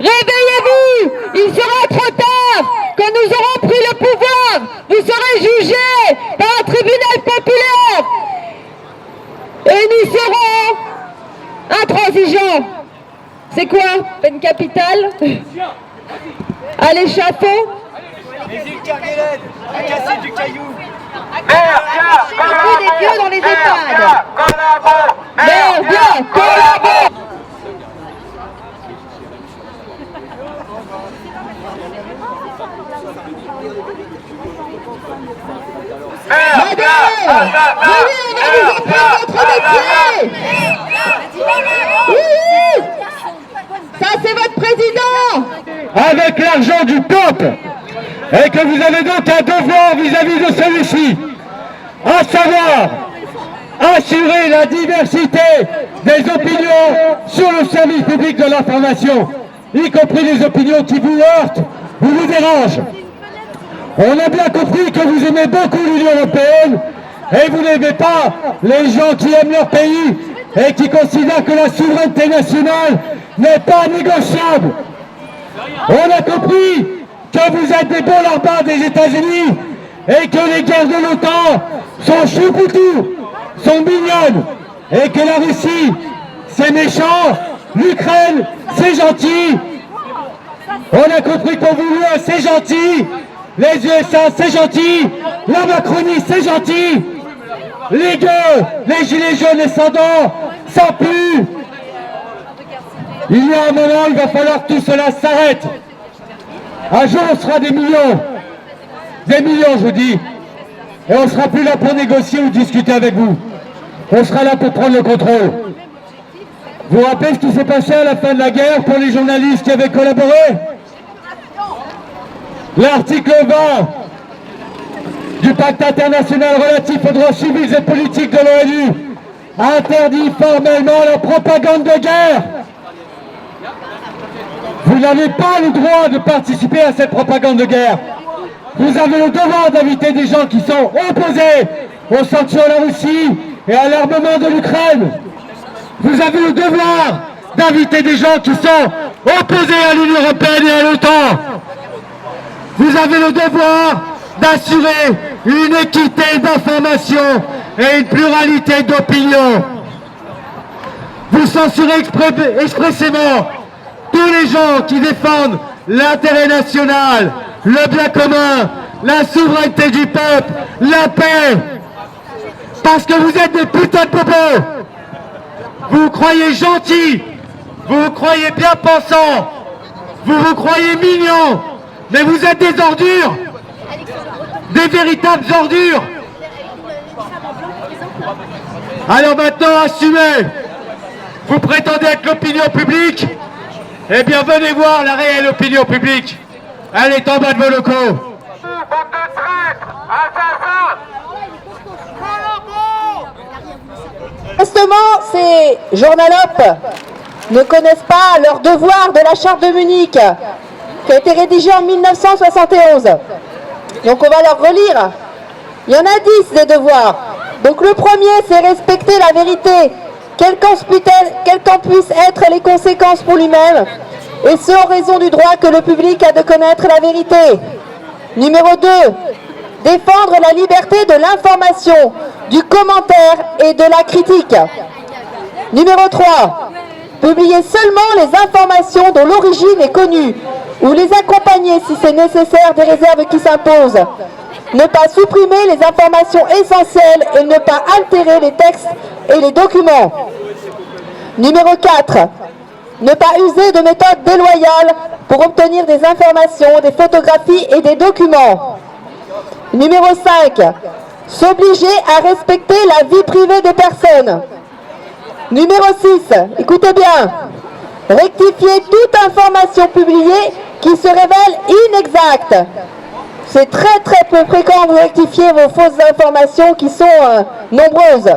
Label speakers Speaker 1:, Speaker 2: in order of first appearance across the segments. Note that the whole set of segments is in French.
Speaker 1: Réveillez-vous! Il sera trop tard! Quand nous aurons pris le pouvoir, vous serez jugés par un tribunal populaire! Et nous serons intransigeants! C'est quoi? Peine capitale? À l'échafaud?
Speaker 2: Du caillou.
Speaker 1: Des vieux dans les EHPAD. Merde, bien, collabore. Madame, venez, on va vous apprendre votre métier. Oui, ça c'est votre président.
Speaker 3: Avec l'argent du peuple, et que vous avez donc un devoir vis-à-vis de celui-ci, à savoir assurer la diversité des opinions sur le service public de l'information, y compris les opinions qui vous heurtent ou vous dérangent. On a bien compris que vous aimez beaucoup l'Union européenne et vous n'aimez pas les gens qui aiment leur pays et qui considèrent que la souveraineté nationale n'est pas négociable. On a compris que vous êtes des bons larbards des États-Unis et que les guerres de l'OTAN sont choupoutous, sont mignonnes, et que la Russie, c'est méchant, l'Ukraine, c'est gentil. On a compris qu'on voulait, c'est gentil, les USA, c'est gentil, la Macronie, c'est gentil, les gueux, les gilets jaunes, les sans-dents, ça pue. Il y a un moment, il va falloir que tout cela s'arrête. Un jour, on sera des millions, je vous dis, et on ne sera plus là pour négocier ou discuter avec vous. On sera là pour prendre le contrôle. Vous vous rappelez ce qui s'est passé à la fin de la guerre pour les journalistes qui avaient collaboré? L'article 20 du pacte international relatif aux droits civils et politiques de l'ONU interdit formellement la propagande de guerre. Vous n'avez pas le droit de participer à cette propagande de guerre. Vous avez le devoir d'inviter des gens qui sont opposés aux sanctions à la Russie et à l'armement de l'Ukraine. Vous avez le devoir d'inviter des gens qui sont opposés à l'Union européenne et à l'OTAN. Vous avez le devoir d'assurer une équité d'information et une pluralité d'opinion. Vous censurez expressément tous les gens qui défendent l'intérêt national, le bien commun, la souveraineté du peuple, la paix. Parce que vous êtes des putains de bobos. Vous vous croyez gentils, vous vous croyez bien pensants, vous vous croyez mignons, mais vous êtes des ordures, des véritables ordures. Alors maintenant, assumez. Vous prétendez être l'opinion publique? Eh bien, venez voir la réelle opinion publique. Elle est en bas de vos locaux.
Speaker 1: Justement, ces journalopes ne connaissent pas leur devoir de la charte de Munich, qui a été rédigée en 1971. Donc on va leur relire. Il y en a 10 des devoirs. Donc le premier, c'est respecter la vérité, quelles qu'en puissent être les conséquences pour lui-même, et ce en raison du droit que le public a de connaître la vérité. Numéro 2, défendre la liberté de l'information, du commentaire et de la critique. Numéro 3, publier seulement les informations dont l'origine est connue, ou les accompagner si c'est nécessaire des réserves qui s'imposent. Ne pas supprimer les informations essentielles et ne pas altérer les textes et les documents. Numéro 4, ne pas user de méthodes déloyales pour obtenir des informations, des photographies et des documents. Numéro 5, s'obliger à respecter la vie privée des personnes. Numéro 6, écoutez bien, rectifier toute information publiée qui se révèle inexacte. C'est très peu fréquent de rectifier vos fausses informations qui sont nombreuses.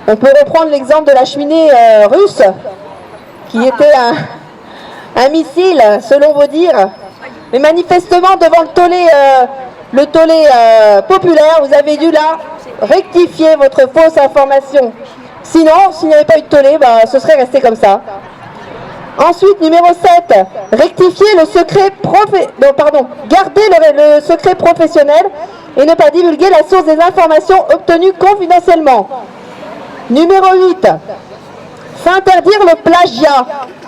Speaker 1: On peut reprendre l'exemple de la cheminée russe, qui était un missile, selon vos dires. Mais manifestement, devant le tollé populaire, vous avez dû là rectifier votre fausse information. Sinon, s'il n'y avait pas eu de tollé, ce serait resté comme ça. Ensuite, numéro 7, rectifier le secret garder le secret professionnel et ne pas divulguer la source des informations obtenues confidentiellement. Numéro 8, s'interdire le plagiat,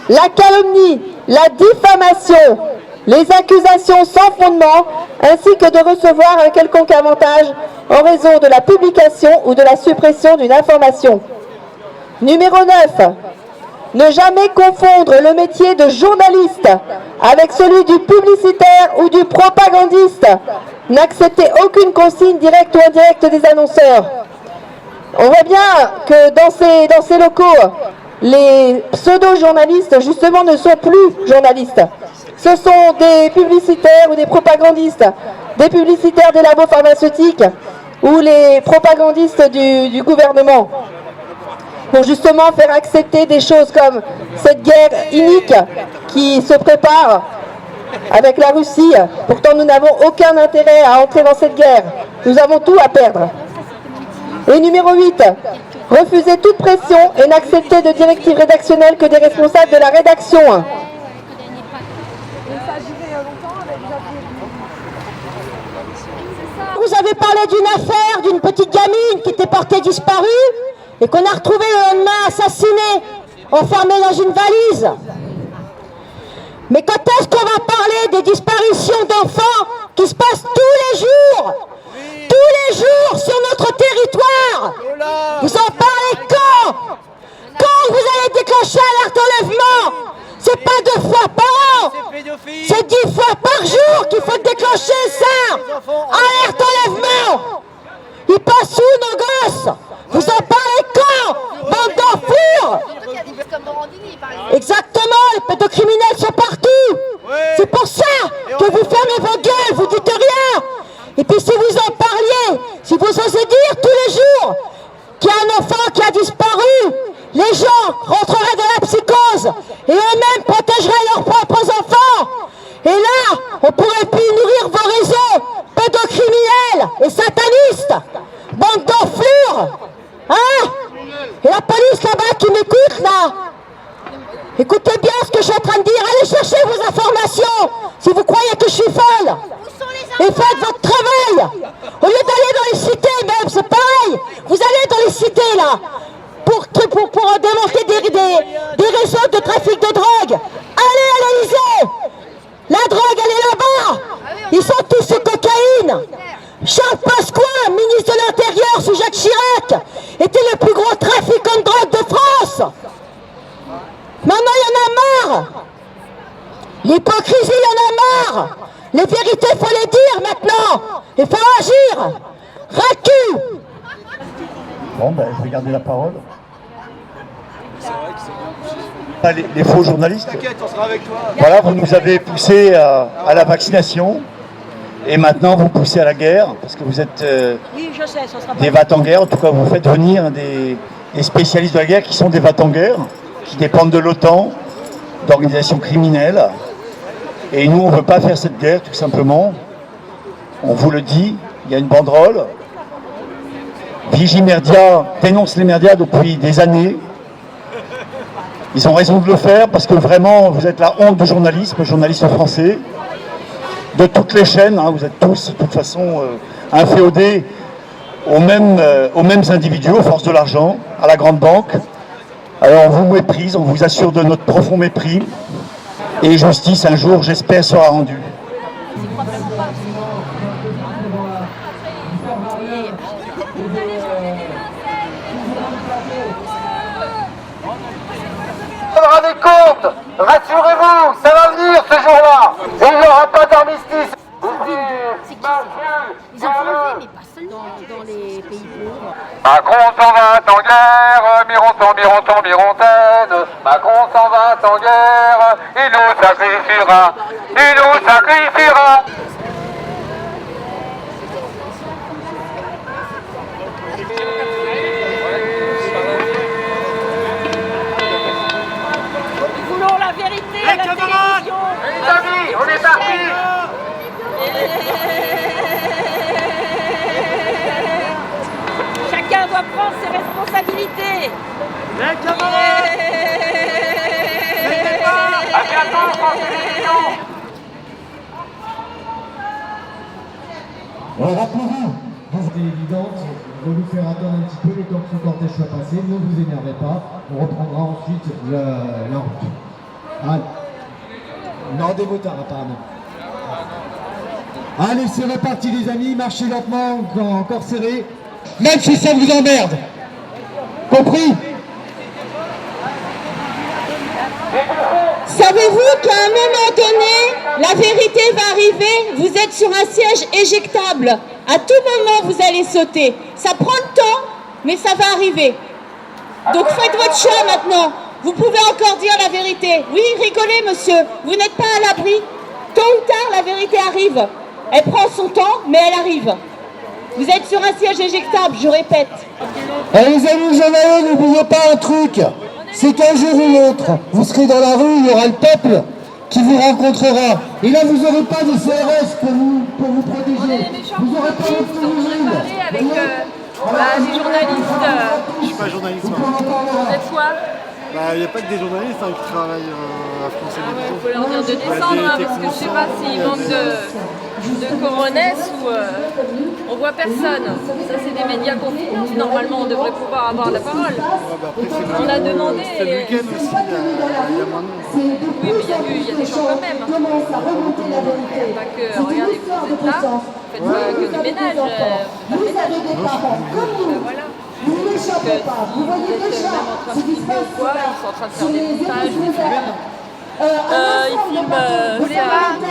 Speaker 1: la calomnie, la diffamation, les accusations sans fondement, ainsi que de recevoir un quelconque avantage en raison de la publication ou de la suppression d'une information. Numéro 9, ne jamais confondre le métier de journaliste avec celui du publicitaire ou du propagandiste. N'acceptez aucune consigne directe ou indirecte des annonceurs. On voit bien que dans ces locaux, les pseudo-journalistes, justement, ne sont plus journalistes. Ce sont des publicitaires ou des propagandistes, des publicitaires des labos pharmaceutiques ou les propagandistes du gouvernement, pour justement faire accepter des choses comme cette guerre inique qui se prépare avec la Russie. Pourtant, nous n'avons aucun intérêt à entrer dans cette guerre. Nous avons tout à perdre. Et numéro 8, refuser toute pression et n'accepter de directives rédactionnelles que des responsables de la rédaction.
Speaker 2: Vous avez parlé d'une affaire, d'une petite gamine qui était portée disparue et qu'on a retrouvée le lendemain assassinée, enfermée dans une valise. Mais quand est-ce qu'on va parler des disparitions d'enfants qui se passent tous les jours sur notre territoire? Vous en parlez quand? Quand vous allez déclencher alerte enlèvement? C'est pas 2 fois par an, c'est 10 fois par jour qu'il faut déclencher ça. Alerte enlèvement. Ils passent où nos gosses? Vous en parlez quand? Bande d'enflures. Exactement, les pédocriminels sont partout. C'est pour ça que vous fermez vos gueules, vous dites rien. Et puis si vous en parliez, si vous osez dire tous les jours qu'il y a un enfant qui a disparu, les gens rentreraient dans la psychose et eux-mêmes protégeraient leurs propres enfants. Et là, on pourrait plus nourrir vos réseaux pédocriminels et satanistes. Bande d'enflures. Hein? Et la police là-bas qui m'écoute là, écoutez bien ce que je suis en train de dire. Allez chercher vos informations si vous croyez que je suis folle. Et faites votre travail. Au lieu d'aller dans les cités même, c'est pareil. Vous allez dans les cités là pour démanteler des réseaux de trafic de drogue. Allez à l'Élysée. La drogue, elle est là-bas. Ils sont tous sous cocaïne. Charles Pasqua, ministre de l'Intérieur sous Jacques Chirac, était le plus gros trafiquant de drogue de France. Maintenant, il y en a marre. L'hypocrisie, il y en a marre. Les vérités, il faut les dire maintenant. Il faut agir. Recule.
Speaker 4: Bon, ben, je vais garder la parole. Les faux journalistes.
Speaker 5: T'inquiète, on sera avec toi.
Speaker 4: Voilà, vous nous avez poussé à la vaccination. Et maintenant, vous poussez à la guerre, parce que vous êtes des va-t-en-guerre. En tout cas, vous faites venir des spécialistes de la guerre qui sont des va-t-en-guerre, qui dépendent de l'OTAN, d'organisations criminelles. Et nous, on ne veut pas faire cette guerre, tout simplement. On vous le dit, il y a une banderole. Vigimerdia dénonce les médias depuis des années. Ils ont raison de le faire, parce que vraiment, vous êtes la honte du journalisme français. De toutes les chaînes, hein, vous êtes tous, de toute façon, inféodés aux mêmes individus, aux forces de l'argent, à la grande banque. Alors on vous méprise, on vous assure de notre profond mépris. Et justice, un jour, j'espère, sera rendue.
Speaker 3: Vous vous rendez compte? Rassurez-vous, ça va venir ce jour-là. Et il n'y aura pas d'armistice.
Speaker 6: Ils ont enlevé, mais pas seulement dans les pays pauvres.
Speaker 3: Macron s'en va en guerre, Mirontaine. Macron s'en va en guerre, il nous sacrifiera, il nous sacrifiera.
Speaker 6: Nous voulons la vérité à la télévision.
Speaker 3: Les amis, on est parti.
Speaker 6: Chacun doit prendre ses responsabilités.
Speaker 5: Les camarades,
Speaker 3: Rappelez-vous,
Speaker 5: C'est évident, on va vous faire attendre un petit peu le temps que ce cortège soit passé. Ne vous énervez pas, on reprendra ensuite la route. Allez. Non, des motards apparemment. Allez, c'est reparti les amis, marchez lentement, encore serré.
Speaker 3: même si ça vous emmerde. Compris?
Speaker 2: Savez-vous qu'à un moment donné, la vérité va arriver, vous êtes sur un siège éjectable. À tout moment, vous allez sauter. Ça prend le temps, mais ça va arriver. Donc faites votre choix maintenant. Vous pouvez encore dire la vérité. Oui, rigolez, monsieur. Vous n'êtes pas à l'abri. Tôt ou tard, la vérité arrive. Elle prend son temps, mais elle arrive. Vous êtes sur un siège éjectable, je répète.
Speaker 3: Et les amis journalistes, n'oubliez pas un truc, c'est qu'un jour ou l'autre, vous serez dans la rue, il y aura le peuple qui vous rencontrera. Et là, vous n'aurez pas de CRS pour vous protéger. Vous n'aurez pas de
Speaker 6: parler avec des journalistes.
Speaker 7: Je suis pas journaliste.
Speaker 6: Vous êtes quoi?
Speaker 7: Il n'y a pas que des journalistes qui travaillent à France Télévisions.
Speaker 6: Il faut leur dire de descendre, parce que je sais pas s'il manque de coronesse ou on voit personne. Ça c'est des médias confidences. Normalement on devrait pouvoir avoir la parole. On a demandé.
Speaker 7: C'est le week-end aussi, il y a moins de monde.
Speaker 6: Oui, mais il y a des gens quand même. Pas que, regardez, vous êtes là, faites pas que du ménage. Pas de ménage. Voilà. Donc, si vous êtes même en train de filmer ou quoi, ils sont en train de faire des montages, des films. Ils filment caméraman.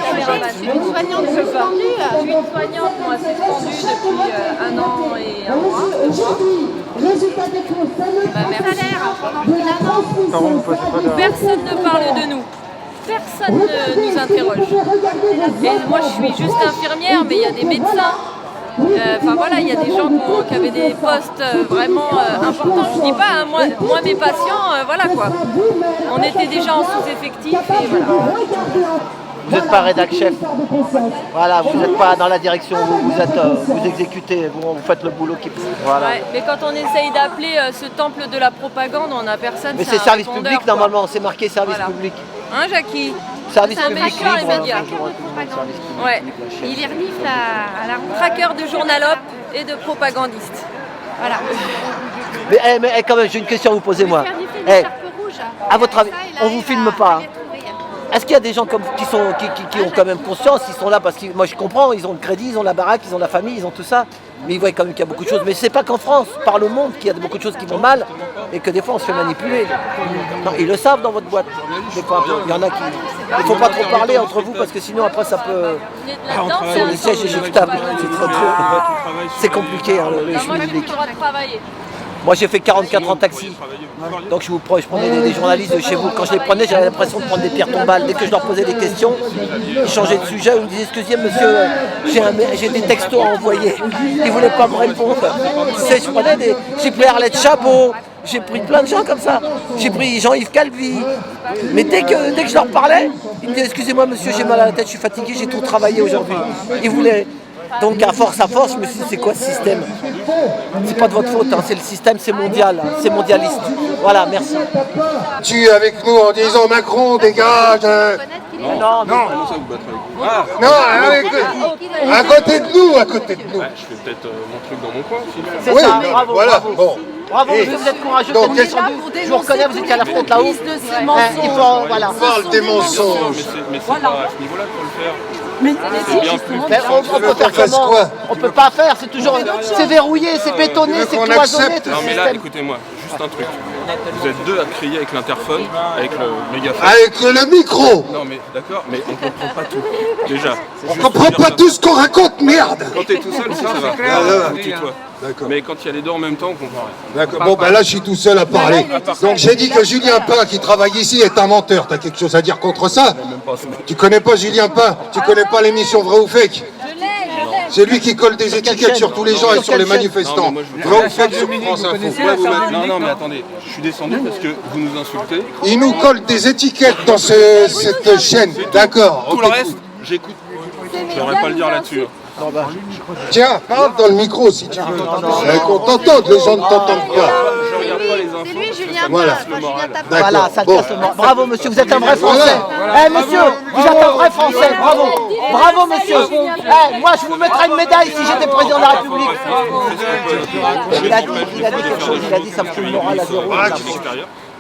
Speaker 6: Je suis une soignante suspendue. Je suis une soignante, moi, suspendue depuis 1 an et 1 mois. Personne ne parle de nous. Personne ne nous interroge. Et moi, je suis juste infirmière, mais il y a des médecins. Enfin voilà, il y a des gens qui avaient des postes vraiment importants. Je dis pas, hein, moi mes patients, voilà quoi. On était déjà en sous-effectif et voilà.
Speaker 8: Vous n'êtes pas rédac chef. Voilà, vous n'êtes pas dans la direction, vous exécutez, vous faites le boulot qui. Voilà.
Speaker 6: Ouais, mais quand on essaye d'appeler ce temple de la propagande, on n'a personne.
Speaker 8: Mais c'est service public quoi. Normalement, c'est marqué service public.
Speaker 6: Hein, Jackie?
Speaker 8: Service
Speaker 6: C'est un
Speaker 8: public
Speaker 6: traqueur
Speaker 8: libre.
Speaker 6: immédiat. Ouais.
Speaker 9: Il les renifle à la ronde.
Speaker 6: Traqueur de journalopes et de propagandistes.
Speaker 9: Voilà.
Speaker 8: Mais quand même, j'ai une question à vous poser moi. À votre avis, on vous filme pas. Est-ce qu'il y a des gens qui ont quand même conscience, ils sont là parce que moi je comprends, ils ont le crédit, ils ont la baraque, ils ont la famille, ils ont tout ça, mais ils voient quand même qu'il y a beaucoup de choses. Mais c'est pas qu'en France, par le monde, qu'il y a beaucoup de choses qui vont mal et que des fois on se fait manipuler. Non, ils le savent dans votre boîte. Des fois, il y en a qui. Il ne faut pas trop parler entre vous parce que sinon après ça peut. Sur les sièges éjectables, c'est compliqué hein, le chemin public. Moi j'ai fait 44 ans taxi, donc je prenais des journalistes de chez vous. Quand je les prenais, j'avais l'impression de prendre des pierres tombales. Dès que je leur posais des questions, ils changeaient de sujet ou me disaient excusez monsieur, j'ai des textos à envoyer. Ils ne voulaient pas me répondre. J'ai pris Arlette Chabot, j'ai pris plein de gens comme ça. J'ai pris Jean-Yves Calvi. Mais dès que je leur parlais, ils me disaient excusez-moi monsieur, j'ai mal à la tête, je suis fatigué, j'ai trop travaillé aujourd'hui. Ils voulaient. Donc à force, je me suis dit c'est quoi ce système? C'est pas de votre faute, hein, c'est le système, c'est mondial, hein, c'est mondialiste. Voilà, merci.
Speaker 10: Tu es avec nous en disant Macron dégage.
Speaker 8: Non.
Speaker 10: Non, à côté de nous.
Speaker 11: Je fais peut-être mon truc dans mon coin.
Speaker 8: C'est
Speaker 10: oui,
Speaker 8: ça, bravo,
Speaker 10: voilà.
Speaker 8: bravo.
Speaker 10: Bon.
Speaker 8: Bravo, monsieur, vous êtes courageux,
Speaker 10: donc,
Speaker 8: vous êtes descendu. Je vous reconnais, vous étiez à la fronte là-haut. Il faut, voilà.
Speaker 10: On parle des mensonges.
Speaker 11: Mais c'est pas à ce niveau-là qu'il faut le faire.
Speaker 8: Mais on peut faire comment? On peut pas faire, c'est toujours, c'est verrouillé, c'est bétonné, c'est cloisonné.
Speaker 11: Non mais là, écoutez-moi, juste un truc. Vous êtes deux à crier avec l'interphone, avec le mégaphone.
Speaker 10: Avec le micro.
Speaker 11: Non mais d'accord, mais on comprend pas tout. Déjà.
Speaker 10: On comprend pas tout ce qu'on raconte, merde.
Speaker 11: Quand t'es tout seul, ça va. Tais-toi. Mais quand il y a les deux en même temps, on comprend rien.
Speaker 10: D'accord. Bon, ben là, je suis tout seul à parler. Donc, j'ai dit que Julien Pain, qui travaille ici, est un menteur. T'as quelque chose à dire contre ça? Tu connais pas Julien Pain? Tu connais pas l'émission Vrai ou Fake? C'est lui qui colle des étiquettes sur tous les gens et sur les manifestants. Vrai ou Fake sur France Info.
Speaker 11: Non, mais attendez, je suis descendu parce que vous nous insultez.
Speaker 10: Il nous colle des étiquettes dans cette chaîne. D'accord.
Speaker 11: Tout le reste, j'écoute. Je devrais pas le dire là-dessus.
Speaker 10: Tiens, parle dans le micro si tu veux. Qu'on t'entende, les gens ne t'entendent pas.
Speaker 11: Je regarde pas les l'info.
Speaker 9: lui, Julien
Speaker 10: Voilà.
Speaker 9: Pas Julien Tapin.
Speaker 8: Voilà, ça
Speaker 10: Bon.
Speaker 8: casse le moral. Bravo monsieur, vous êtes un vrai Français. Eh monsieur, vous êtes un vrai Français, bravo. Bravo monsieur. Eh, moi je vous mettrais une médaille si j'étais président de la République. Il a dit quelque chose, il a dit ça me fout le moral à zéro.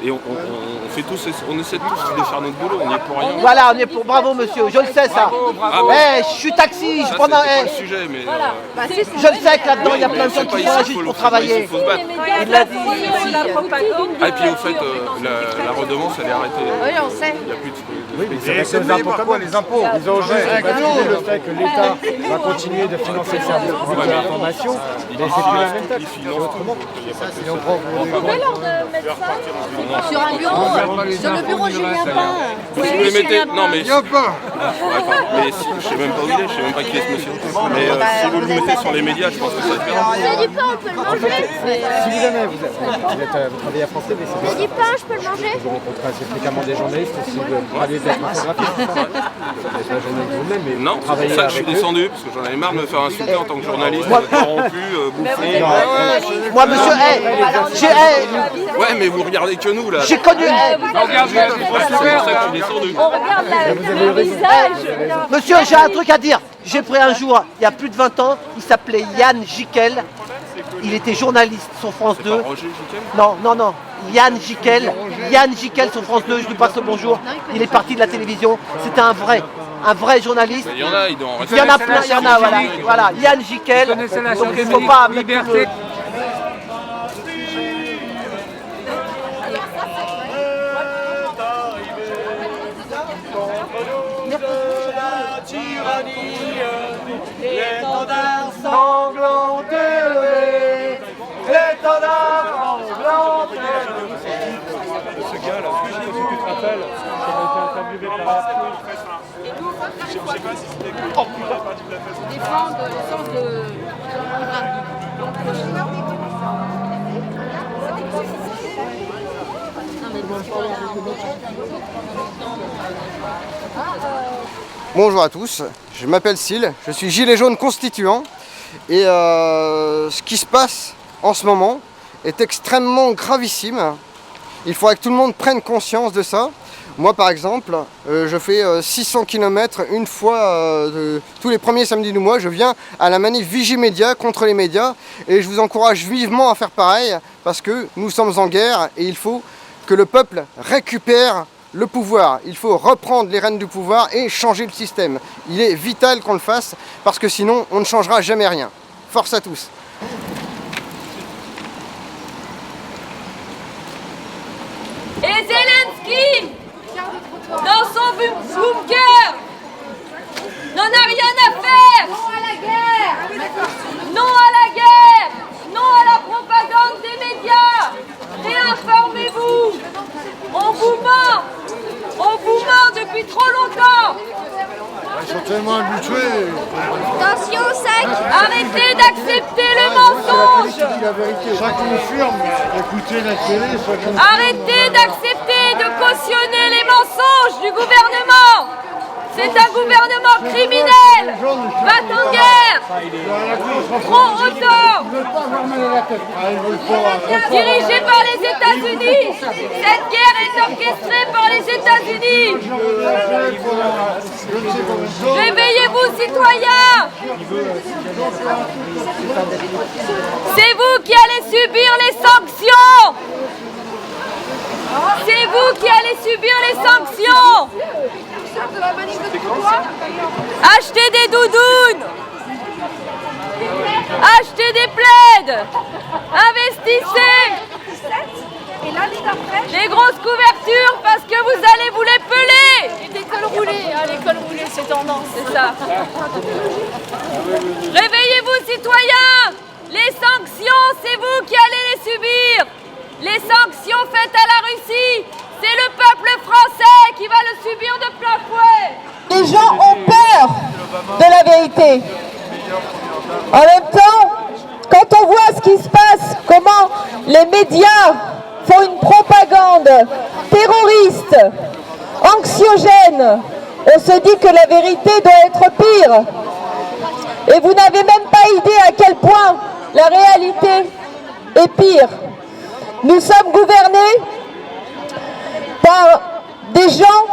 Speaker 11: Et on fait tous, on essaie tous de faire notre boulot, on n'y est pour rien.
Speaker 8: Voilà, on est pour bravo monsieur, je le sais ça. Eh, je suis taxi, je prends
Speaker 11: C'est
Speaker 8: un.
Speaker 11: pas le sujet, mais
Speaker 8: Je le sais que là-dedans il y a plein de gens qui sont là juste pour travailler. Il l'a dit.
Speaker 11: Ah, et puis au fait, la redevance elle est arrêtée.
Speaker 9: Oui, on sait.
Speaker 11: Il n'y a plus de.
Speaker 7: Oui, mais c'est les impôts comme les impôts. Ils ont juste basculé le fait que l'État va continuer de financer le service public de l'information, mais c'est plus la même taxe, c'est autrement. Si on prend
Speaker 9: Sur un bureau, sur le bureau Julien Pain.
Speaker 11: Si vous les mettez, non mais. Mais je sais même pas où il est, je sais même pas qui est ce monsieur. Mais si vous le mettez sur les médias, je pense que ça va faire.
Speaker 9: Le du pain, on peut le manger.
Speaker 7: si vous aimez, vous travaillez à France TV, c'est
Speaker 9: Le du pain, je peux le manger.
Speaker 7: vous rencontrez assez fréquemment des journalistes aussi de radios de l'infographie. Vous n'êtes pas journaliste vous-même, mais
Speaker 11: Non,
Speaker 7: vous
Speaker 11: c'est pour
Speaker 7: travaillez
Speaker 11: ça que je suis
Speaker 7: avec eux.
Speaker 11: descendu, parce que j'en avais marre de me faire insulter en tant que journaliste, corrompu, bouffon.
Speaker 8: Moi monsieur,
Speaker 11: Ouais, mais vous regardez que nous là.
Speaker 8: j'ai connu.
Speaker 11: C'est pour ça que je suis descendu.
Speaker 9: On regarde le visage.
Speaker 8: Monsieur, j'ai un truc à dire. J'ai pris un jour, il y a plus de 20 ans, il s'appelait Yann Jiquel. Il était journaliste sur France 2.
Speaker 11: Roger Jiquel.
Speaker 8: Non. Yann Jiquel sur France 2, je lui passe le bonjour. Il est parti de la télévision. C'était un vrai journaliste.
Speaker 11: Il y en a, il doit en rester.
Speaker 8: Il y en a plein, il y en a, voilà. Yann Jiquel. Donc il ne faut pas mettre le... L'étendard sanglant élevé, l'étendard sanglant élevé.
Speaker 11: Ce gars là, si tu te rappelles, j'avais été interviewé par je sais pas si c'était que... Oh putain,
Speaker 9: Défendre le sens de...
Speaker 12: Bonjour à tous, je m'appelle Syl, je suis gilet jaune constituant et ce qui se passe en ce moment est extrêmement gravissime. Il faudrait que tout le monde prenne conscience de ça. Moi par exemple, je fais 600 km une fois tous les premiers samedis du mois. Je viens à la manif Vigimédia contre les médias et je vous encourage vivement à faire pareil parce que nous sommes en guerre et il faut que le peuple récupère le pouvoir. Il faut reprendre les rênes du pouvoir et changer le système. Il est vital qu'on le fasse parce que sinon on ne changera jamais rien. Force à tous.
Speaker 13: Et Zelensky, dans son bunker, n'en a rien à faire.
Speaker 9: Non à la guerre.
Speaker 13: Non à la guerre. Non à la propagande des médias. Réinformez-vous. On vous ment. On vous ment depuis trop longtemps.
Speaker 7: Ils sont tellement habitués.
Speaker 9: Attention, sac.
Speaker 13: Arrêtez d'accepter le mensonge.
Speaker 7: La vérité, chacun confirme. Écoutez la télé, chacun.
Speaker 13: Arrêtez d'accepter de cautionner les mensonges du gouvernement. C'est un gouvernement criminel. Va en guerre. Trop autant. Dirigé par les États-Unis. Cette guerre est orchestrée par les États-Unis. Réveillez-vous, citoyens. C'est vous qui allez subir les sanctions. C'est vous qui allez subir les sanctions. Achetez des doudounes. Achetez des plaids. Investissez. Les grosses couvertures parce que vous allez vous les peler.
Speaker 9: Et des cols roulés. Ah, les cols roulés, c'est tendance.
Speaker 13: C'est ça. Réveillez-vous, citoyens. Les sanctions, c'est vous qui allez les subir. Les sanctions faites à la Russie, c'est le peuple français qui va le subir de plein fouet.
Speaker 1: Les gens ont peur de la vérité. En même temps, quand on voit ce qui se passe, comment les médias font une propagande terroriste, anxiogène, on se dit que la vérité doit être pire. Et vous n'avez même pas idée à quel point la réalité est pire. Nous sommes gouvernés par des gens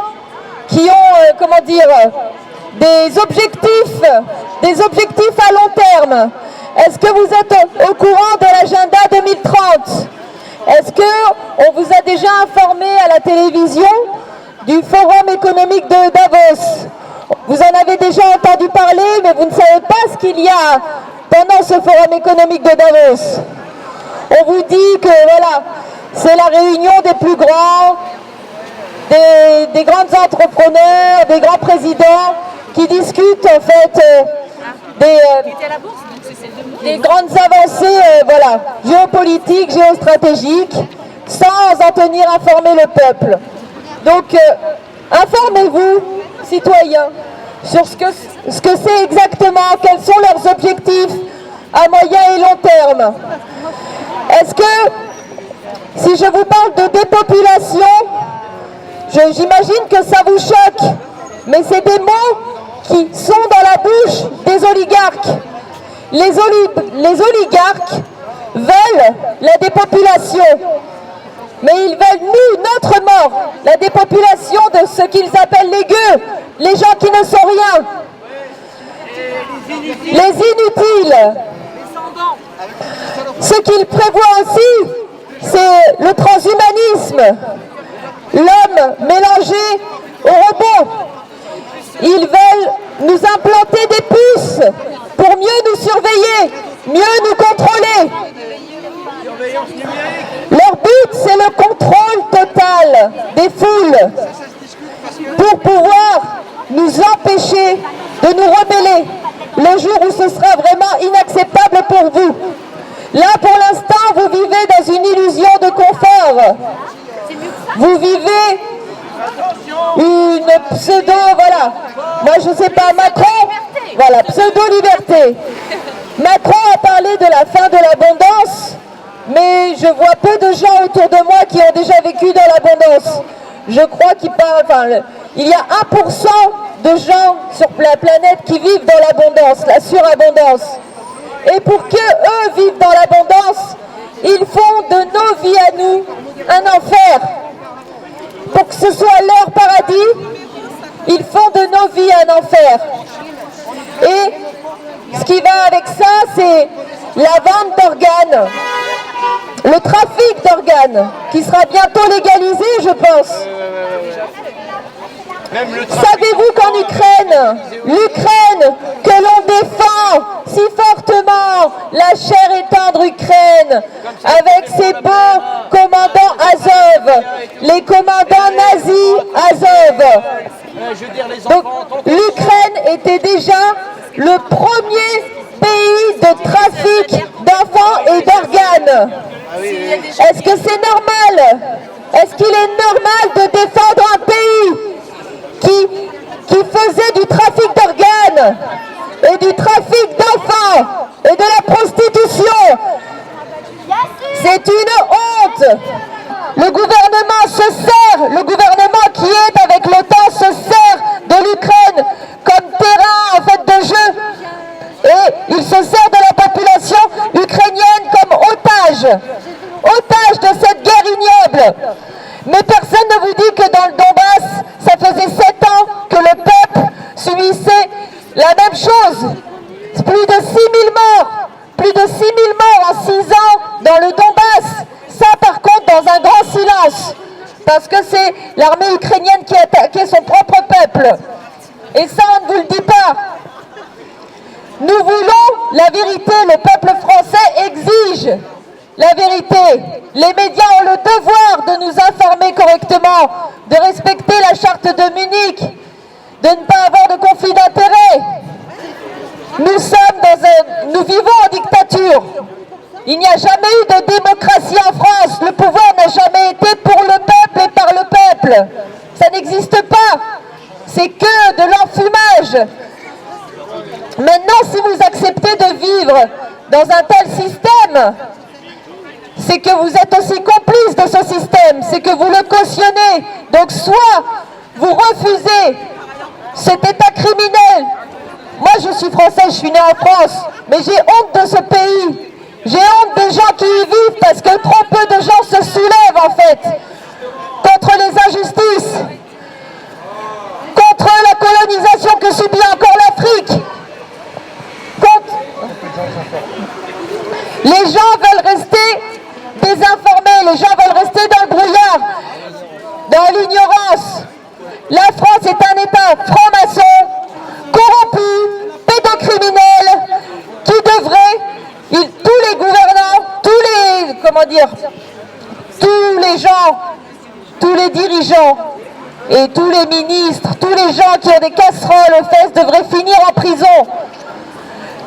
Speaker 1: qui ont, comment dire, des objectifs à long terme. Est-ce que vous êtes au courant de l'agenda 2030? Est-ce qu'on vous a déjà informé à la télévision du Forum économique de Davos? Vous en avez déjà entendu parler, mais vous ne savez pas ce qu'il y a pendant ce Forum économique de Davos. On vous dit que voilà, c'est la réunion des plus grands, des grands entrepreneurs, des grands présidents qui discutent en fait des grandes avancées voilà, géopolitiques, géostratégiques, sans en tenir informer le peuple. Donc informez-vous, citoyens, sur ce que c'est exactement, quels sont leurs objectifs à moyen et long terme. Est-ce que, si je vous parle de dépopulation, j'imagine que ça vous choque, mais c'est des mots qui sont dans la bouche des oligarques. Les oligarques veulent la dépopulation, mais ils veulent, nous, notre mort, la dépopulation de ce qu'ils appellent les gueux, les gens qui ne sont rien, les inutiles. Ce qu'ils prévoient aussi, c'est le transhumanisme, l'homme mélangé au robot. Ils veulent nous implanter des puces pour mieux nous surveiller, mieux nous contrôler. Leur but, c'est le contrôle total des foules pour pouvoir nous empêcher de nous rebeller le jour où ce sera vraiment inacceptable pour vous. Là, pour l'instant, vous vivez dans une illusion de confort. Vous vivez une pseudo, voilà. Moi, je sais pas, Macron, voilà, pseudo-liberté. Macron a parlé de la fin de l'abondance, mais je vois peu de gens autour de moi qui ont déjà vécu dans l'abondance. Je crois qu'il parle, enfin, il y a 1% de gens sur la planète qui vivent dans l'abondance, la surabondance. Et pour qu'eux vivent dans l'abondance, ils font de nos vies à nous un enfer. Pour que ce soit leur paradis, ils font de nos vies un enfer. Et ce qui va avec ça, c'est la vente d'organes, le trafic d'organes, qui sera bientôt légalisé, je pense. Savez-vous qu'en Ukraine, l'Ukraine que l'on défend si fortement, la chère et tendre Ukraine, avec ses beaux commandants Azov, les commandants nazis Azov. Donc l'Ukraine était déjà le premier pays de trafic d'enfants et d'organes. Est-ce que c'est normal? Est-ce qu'il est normal de défendre un pays qui faisait du trafic d'organes et du trafic d'enfants et de la prostitution? C'est une honte. Le gouvernement se sert, le gouvernement qui est avec l'OTAN se sert de l'Ukraine comme terrain en fait de jeu, et il se sert de la population ukrainienne comme otage de cette guerre ignoble. Mais personne ne vous dit que dans le Donbass, ça faisait 7 ans que le peuple subissait la même chose. Plus de 6 000 morts en 6 ans dans le Donbass. Ça par contre dans un grand silence, parce que c'est l'armée ukrainienne qui a attaqué son propre peuple. Et ça on ne vous le dit pas. Nous voulons la vérité, le peuple français exige la vérité. Les médias ont le devoir de nous informer correctement, de respecter la charte de Munich, de ne pas avoir de conflit d'intérêts. Nous vivons en dictature. Il n'y a jamais eu de démocratie en France. Le pouvoir n'a jamais été pour le peuple et par le peuple. Ça n'existe pas. C'est que de l'enfumage. Maintenant, si vous acceptez de vivre dans un tel système, c'est que vous êtes aussi complice de ce système, c'est que vous le cautionnez. Donc soit vous refusez cet état criminel. Moi je suis française, je suis née en France, mais j'ai honte de ce pays
Speaker 2: J'ai honte des gens qui y vivent parce que trop peu de gens se soulèvent en fait contre les injustices, contre la colonisation que subit encore l'Afrique. Les gens veulent rester désinformés, les gens veulent rester dans le brouillard, dans l'ignorance. La France est un État franc-maçon, corrompu, pédocriminel, qui devrait, tous les gouvernants, tous les gens, tous les dirigeants et tous les ministres, tous les gens qui ont des casseroles aux fesses devraient finir en prison.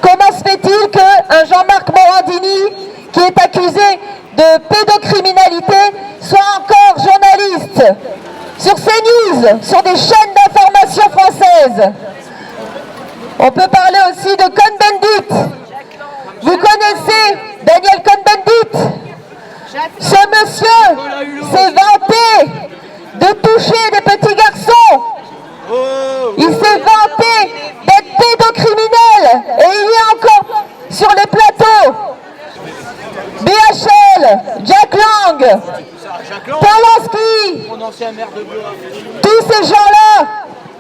Speaker 2: Comment se fait-il qu'un Jean-Marc Morandini, qui est accusé de pédocriminalité, soit encore journaliste sur CNews, sur des chaînes d'information françaises? On peut parler aussi de Cohn-Bendit. Vous connaissez Daniel Cohn-Bendit? Ce monsieur s'est vanté de toucher des petits garçons. Il s'est vanté d'être pédocriminel et il est encore sur les plateaux. BHL, Jack Lang, Polanski, tous ces gens-là,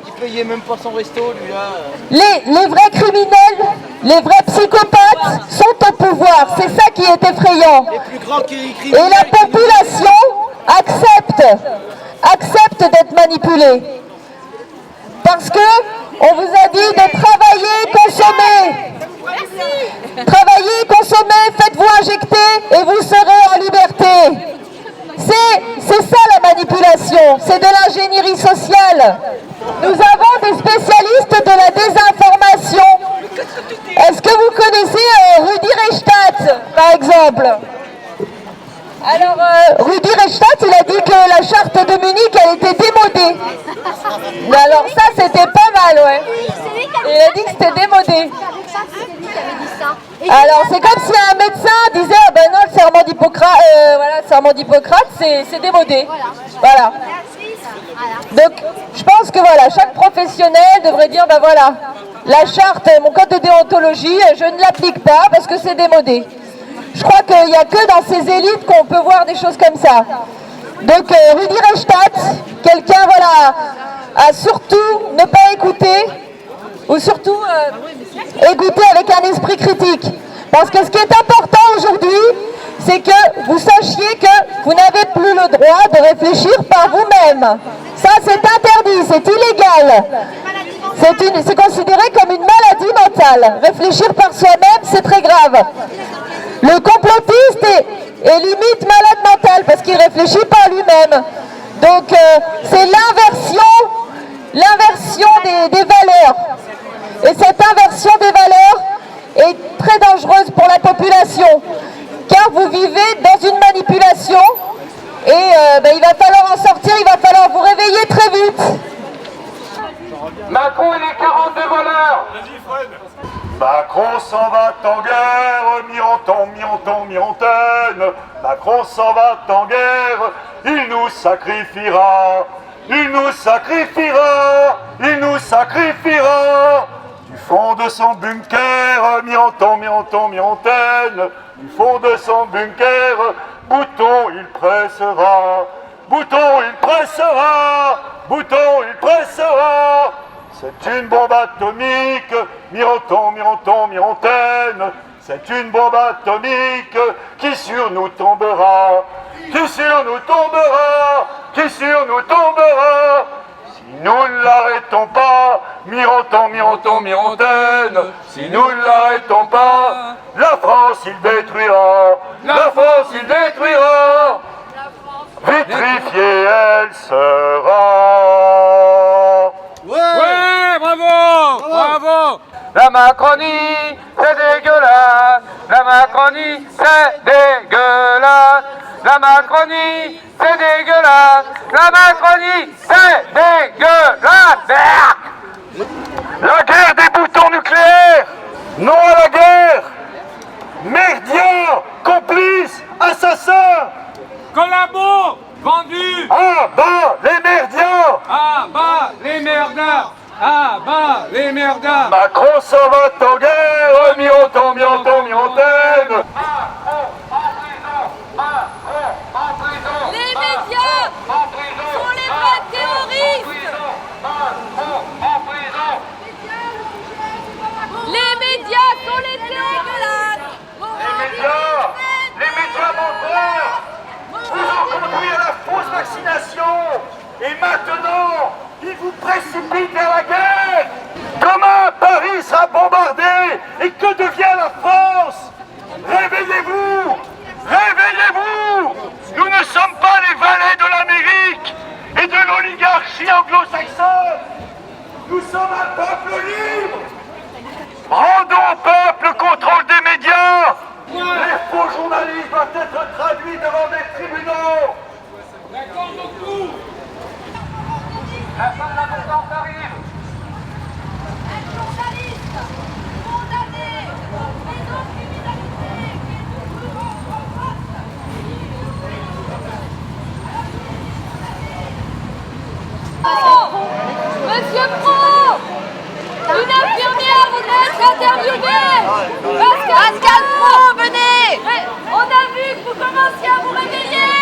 Speaker 8: Il payait même pas son resto, lui là.
Speaker 2: les vrais criminels, les vrais psychopathes sont au pouvoir. C'est ça qui est effrayant. Et la population accepte d'être manipulée. Parce que on vous a dit de travailler, consommer. Travaillez, consommez, faites-vous injecter et vous serez en liberté. C'est ça la manipulation, c'est de l'ingénierie sociale. Nous avons des spécialistes de la désinformation. Est-ce que vous connaissez Rudi Reichstadt, par exemple? Alors, Rudi Reichstadt, il a dit que la charte de Munich, elle était démodée. Alors ça, c'était pas mal, ouais. Il a dit que c'était démodé. Alors, c'est comme si un médecin disait, ah ben non, le serment d'Hippocrate, le serment d'Hippocrate, c'est démodé. Voilà. Donc, je pense que voilà, chaque professionnel devrait dire, ben voilà, la charte, mon code de déontologie, je ne l'applique pas parce que c'est démodé. Je crois qu'il n'y a que dans ces élites qu'on peut voir des choses comme ça. Donc Rudi Reichstadt, quelqu'un voilà, à surtout ne pas écouter, ou surtout écouter avec un esprit critique. Parce que ce qui est important aujourd'hui, c'est que vous sachiez que vous n'avez plus le droit de réfléchir par vous-même. Ça c'est interdit, c'est illégal. C'est considéré comme une maladie mentale. Réfléchir par soi-même, c'est très grave. Le complotiste est limite malade mental parce qu'il ne réfléchit pas lui-même. Donc c'est l'inversion des valeurs. Et cette inversion des valeurs est très dangereuse pour la population. Car vous vivez dans une manipulation et il va falloir en sortir, il va falloir vous réveiller très vite.
Speaker 3: Macron et les 42 voleurs. Macron s'en va en guerre, mi-antaine. Macron s'en va en guerre, il nous sacrifiera. Il nous sacrifiera, il nous sacrifiera. Du fond de son bunker, mi-antaine. Du fond de son bunker, bouton il pressera. Bouton il pressera, bouton il pressera. C'est une bombe atomique, mi-antaine. C'est une bombe atomique qui sur nous tombera. Qui sur nous tombera, qui sur nous tombera. Si nous ne l'arrêtons pas, mi-antaine. Si nous ne l'arrêtons pas, la France il détruira. La France il détruira. Vitrifiée elle sera.
Speaker 14: Ouais, bravo, bravo. La Macronie, c'est dégueulasse. La Macronie, c'est dégueulasse. La Macronie, c'est dégueulasse. La Macronie, c'est dégueulasse.
Speaker 3: La guerre des boutons nucléaires. Non à la guerre. Merdiens, complices, assassins.
Speaker 14: Collabos, vendus.
Speaker 3: Ah bah les merdiens.
Speaker 14: Ah bah les merdards. Ah bah les merdards.
Speaker 3: Macron s'en va en guerre, mi-antaine. précipite vers la guerre. Demain, Paris sera bombardé. Et que devient la France? Réveillez-vous! Réveillez-vous! Nous ne sommes pas les valets de l'Amérique et de l'oligarchie anglo-saxonne. Nous sommes un peuple libre. Rendons au peuple le contrôle des médias. Les faux journalistes doivent être traduits devant des tribunaux.
Speaker 14: D'accord, beaucoup. La fin de l'abondance arrive.
Speaker 13: Un journaliste condamné pour pédocriminalité qui est toujours en France. Monsieur Pro, une infirmière voudrait être interviewée. Pascal Pro, venez. On a vu que vous commenciez à vous réveiller.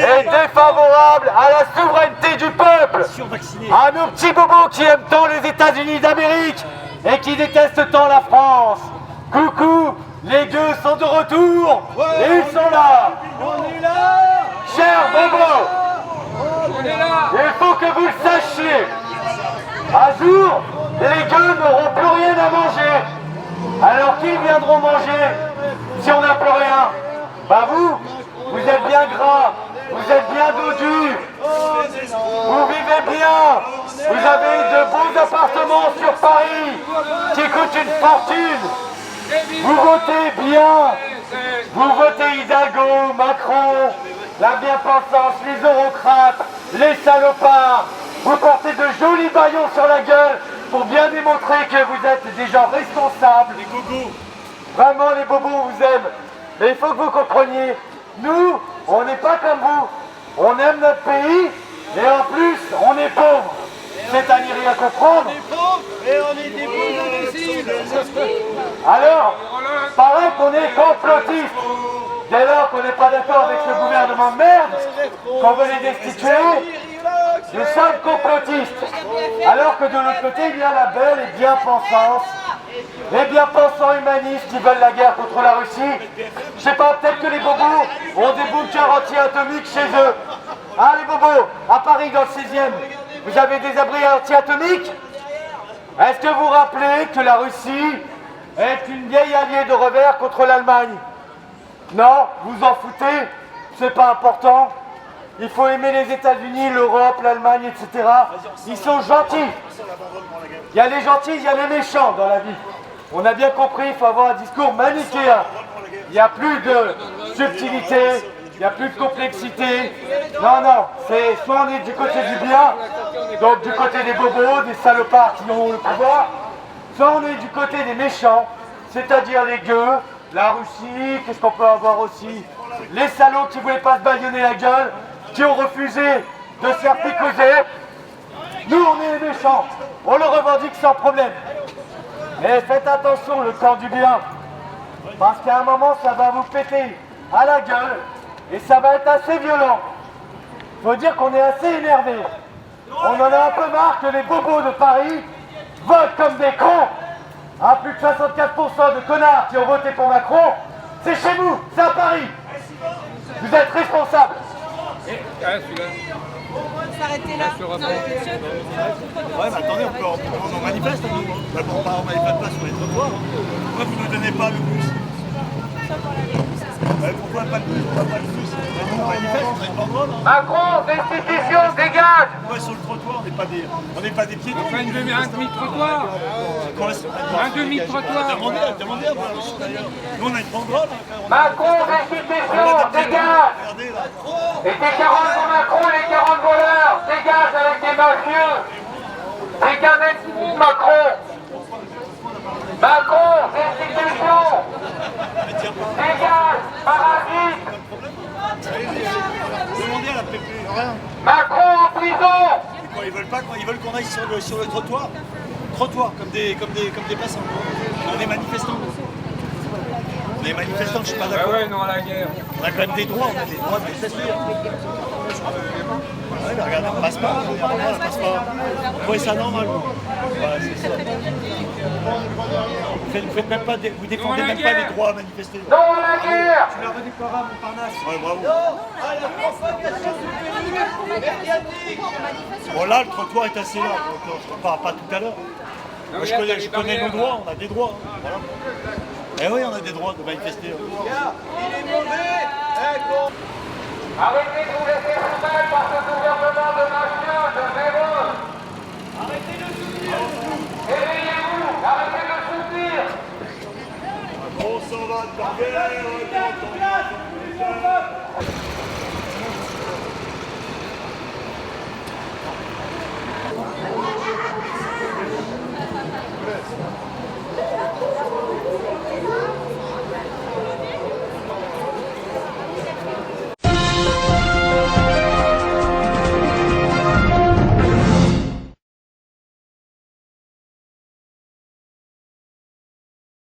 Speaker 3: Et défavorable à la souveraineté du peuple, à nos petits bobos qui aiment tant les États-Unis d'Amérique et qui détestent tant la France. Coucou, les gueux sont de retour, et ils sont là. On est là. Chers bobos,
Speaker 14: On est là.
Speaker 3: il faut que vous le sachiez. Un jour, les gueux n'auront plus rien à manger. Alors qu'ils viendront manger si on n'a plus rien? Bah vous êtes bien gras. Vous êtes bien dodus, vous vivez bien, vous avez de beaux appartements sur Paris qui coûtent une fortune, vous votez bien, vous votez Hidalgo, Macron, la bien-pensance, les eurocrates, les salopards, vous portez de jolis baillons sur la gueule pour bien démontrer que vous êtes des gens responsables. Les gogos. Vraiment les bobos on vous aime, mais il faut que vous compreniez, nous, on n'est pas comme vous. On aime notre pays, mais en plus, on est pauvres. C'est à n'y rien comprendre. On est pauvres et on est des beaux imbéciles. Alors, paraît qu'on est complotistes. Dès lors qu'on n'est pas d'accord avec ce gouvernement de merde, qu'on veut les destituer, nous sommes complotistes. Alors que de l'autre côté, il y a la belle et bien-pensance. Les bien-pensants humanistes qui veulent la guerre contre la Russie. Je sais pas, peut-être que les bobos ont des bunkers anti-atomiques chez eux. Ah les bobos, à Paris dans le 16e, vous avez des abris anti-atomiques? Est-ce que vous vous rappelez que la Russie est une vieille alliée de revers contre l'Allemagne? Non, vous en foutez, c'est pas important. Il faut aimer les États-Unis, l'Europe, l'Allemagne, etc. Ils sont gentils. Il y a les gentils, il y a les méchants dans la vie. On a bien compris, il faut avoir un discours manichéen. Il n'y a plus de subtilité, il n'y a plus de complexité. Non, non, c'est soit on est du côté du bien, donc du côté des bobos, des salopards qui ont le pouvoir, soit on est du côté des méchants, c'est-à-dire les gueux, la Russie, qu'est-ce qu'on peut avoir aussi? Les salauds qui ne voulaient pas se bâillonner la gueule, qui ont refusé de se faire picoser. Nous, on est les méchants, on le revendique sans problème. Mais faites attention, le camp du bien, parce qu'à un moment, ça va vous péter à la gueule, et ça va être assez violent. Faut dire qu'on est assez énervé. On en a un peu marre que les bobos de Paris votent comme des cons. Ah, plus de 64% de connards qui ont voté pour Macron, c'est chez vous, c'est à Paris. Vous êtes responsables.
Speaker 14: S'arrêter là.
Speaker 15: Ouais, mais attendez, on manifeste, nous. On manifeste pas sur les trottoirs. Pourquoi vous ne donnez pas le bus? Pourquoi pas le bus? Pourquoi pas le bus? On manifeste, on a une banderole.
Speaker 3: Macron, destitution, dégage.
Speaker 15: Pourquoi sur le trottoir, on n'est pas des pieds?
Speaker 14: On fait un demi-trottoir. Un demi-trottoir.
Speaker 15: Demandez à voir. Nous, on a une banderole.
Speaker 3: Macron, destitution, dégage. Et tes 40 pour Macron, les 40 voleurs, dégage avec des mafieux. C'est qu'un ennemi, Macron. Macron, destitution. Dégage, parasite.
Speaker 15: Demandez à la PP.
Speaker 3: Macron en prison.
Speaker 15: Quoi, ils veulent pas quoi? Ils veulent qu'on aille sur le trottoir. Trottoir, comme des passants. On est manifestants. On est manifestants, je suis pas d'accord.
Speaker 14: Ah ouais, non à la guerre.
Speaker 15: On a quand même des droits, on a des droits de manifester. Ouais, mais regardez, on passe pas, on passe pas. Vous trouvez ça normal, vous? Voilà, c'est ça. vous défendez même pas les droits à manifester.
Speaker 14: Non à la guerre.
Speaker 15: Tu l'as redécoré à Montparnasse. Ouais, bravo. Bon là, le trottoir est assez large, donc je ne parle pas tout à l'heure. Moi, je connais nos droits, on a des droits. Hein, voilà. Eh oui, on a des droits de manifester.
Speaker 14: Il est mauvais. Arrêtez de vous laisser faire par ce gouvernement de machin, de zéro.